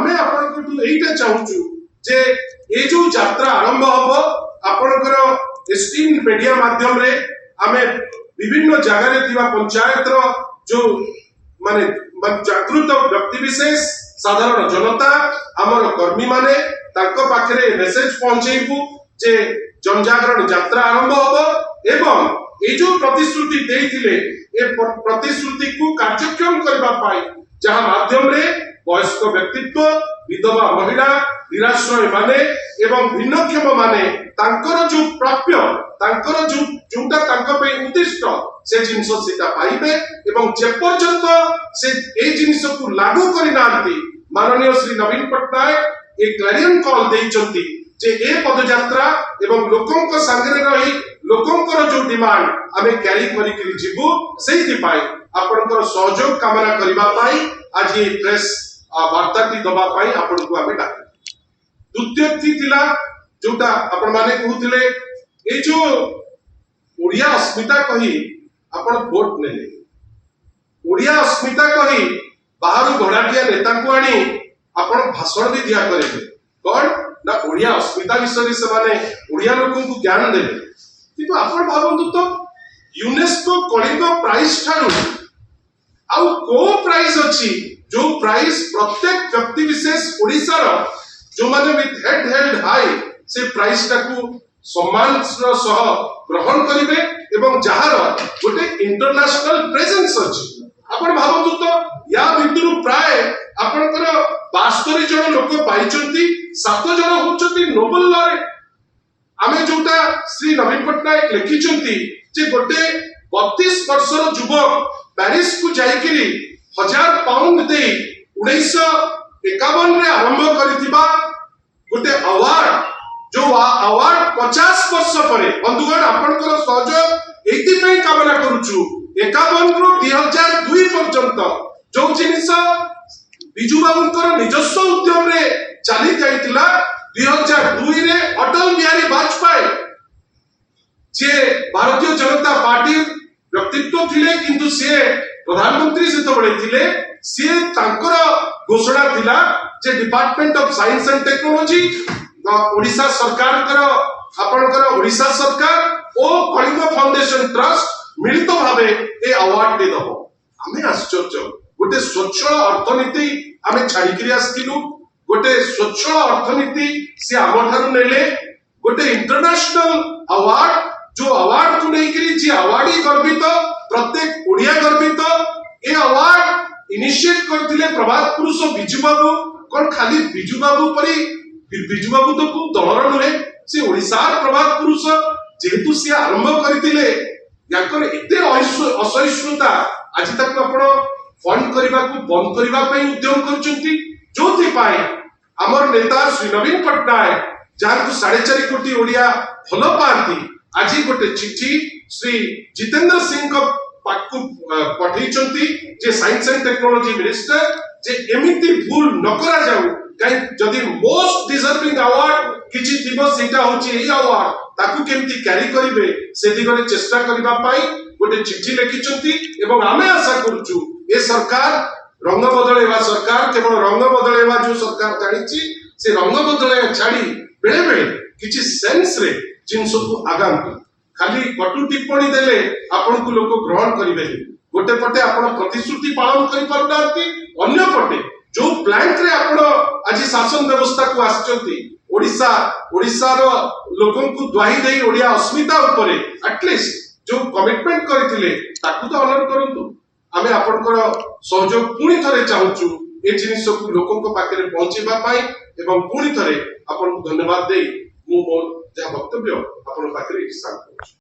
आमे आपनकु एइटा चाहूछु जे ए जो यात्रा आरंभ हबो आपनकर एस्टीम मीडिया माध्यम रे आमे विभिन्न जगह रे थिबा पंचायत रो जो माने जागृत व्यक्ति विशेष साधारण जनता हमर कर्मी माने ताको पाखरे मेसेज पहुंचेबू जे जनजागरण यात्रा आरंभ हबो एवं ए जो प्रतिश्रुति देइथिले ए प्रतिश्रुति को कार्यक्रम करबा पाई जहां माध्यम रे वयस्क व्यक्तित्व विधवा महिला निराश्रय माने एवं भिन्नक्षम माने तांकर जो प्राप्य तांकर जो जोटा तांको पे उद्दिष्ट से जिंस सेटा पाइबे एवं जे पर्यंत से ए जिंस को लागू करि नांती माननीय श्री नवीन पटनायक एक क्लैरियन कॉल देइचंती जे ए पदयात्रा एवं लोकंक संगे रही लोकंकर जो डिमांड आमे कैरी करि कि जीवु सेहि पाई आपनकर सहयोग कामना करिबा पाई आज ये प्रेस वार्ताटी दबा पाई आपनको आमे डाक द्वितीय थिला जोटा आपण माने कहउथिले ए जो ओडिया अस्मिता कही आपण वोट नेले ओडिया अस्मिता कही बाहर घोड़ाटिया नेता को आनी आपण भाषण भी दिया करेबे कोन ना ओडिया अस्मिता विषय से माने ओडिया लोकन को ज्ञान देले किंतु आपण भाबंतु तो यूनेस्को कलिंग प्राइस ठारू आउ को प्राइस अछि जो प्राइस प्रत्येक व्यक्ति विशेष ओडिसा रो जो माने विथ हेड हेल्ड हाई से प्राइस टाकू सम्मान सह ग्रहण करिवे एवं जहार गोटे इंटरनेशनल प्रेजेंस अछि आपण भाबंतु तो या भितरु प्राय आपनकर 72 जन लोक पाइचंती 7 जन होचंती नोबेल लॉरेट आमे जोटा श्री नवीन पटनायक लिखिचंती जे गोटे 32 वर्षर युवक पेरिस को जाइकिरी 1000 पाउंड दे 1951 रे आरंभ करितिबा गोटे अवार्ड जो अवार्ड 50 वर्ष परे बंधुगण आपनकर सहयोग एति पई कामना करूछु 51 रु 2002 पर्यंत जो जिनिस बिजू बाबूंकर निजस्व उद्यम रे चली जाइतिला 2002 रे अटल बिहारी वाजपेयी जे भारतीय जनता पार्टी व्यक्तित्व थिले किंतु से प्रधानमंत्री से तो बड़े थिले से तांकर घोषणा थिला जे department of science and technology Odisha सरकार आपनकर ओडिशा सरकार ओ कलिंग फाउंडेशन ट्रस्ट मिलित भावे ए अवार्ड दे दबो आमे आश्चर्य गोटे स्वच्छ अर्थनीति आमे छाड़ी करी आस्तिलु गोटे स्वच्छ अर्थनीति से आमठारु नेले गोटे इंटरनेशनल अवार्ड जो अवार्ड को नहीं करी जे अवार्डी गर्वित प्रत्येक ओडिया गर्वित ए अवार्ड इनिशिएट करथिले प्रभात पुरुष बिजू बाबू कोन खाली बिजू बाबू परी बिजू बाबू तो को दलर नुहे से ओडिसा प्रभात पुरुष जेहेतु से आरंभ करथिले याकर एते असहिष्णुता आज तक आपण फंड करबा को बंद करबा पई उद्यम करचंती जोथि पाए हमर नेता श्री नवीन पटनायक जहां को 4.5 कोटी ओडिया भलो पाती आज गोटे चिट्ठी श्री जितेंद्र सिंह को पाकु पठैचंती जे साइंस एंड टेक्नोलॉजी मिनिस्टर जे एमिति भूल न करा जाऊ काई जदी मोस्ट डिजर्विंग अवार्ड किछि थिबो सेटा होची एई अवार्ड ताकू केमती कैरी करिवे से दिगरे चेष्टा करबा पाई गोटे चिट्ठी लिखिचंती एवं आमे आशा करूछु ए सरकार रंग बदलेवा सरकार केवल रंग बदलेवा जो सरकार जानिछि से रंग बदले छाड़ी बेले बेले किछि सेंस रे जिनस को आगामी खाली कटु टिप्पणी देले आपन को लोक ग्रहण करिवे गोटे पटे आपण प्रतिश्रुति पालन करि परदांती अन्य पटे जो प्लांट रे आपण आज शासन व्यवस्था को आछंती ओडिसा रो लोकन को द्वाही देई ओडिया अस्मिता ऊपर एटलीस्ट जो कमिटमेंट करथिले ताकू तो ऑनर करंतु आमे आपनकर सहयोग पुनी थरे चाहूछु ए जिनिस को लोकन को पाखरे पहुंचेबा पाई एवं पुनी थरे आपन को धन्यवाद देई मु मोर जहा वक्तव्य आपन पाखरे इसान करूछु।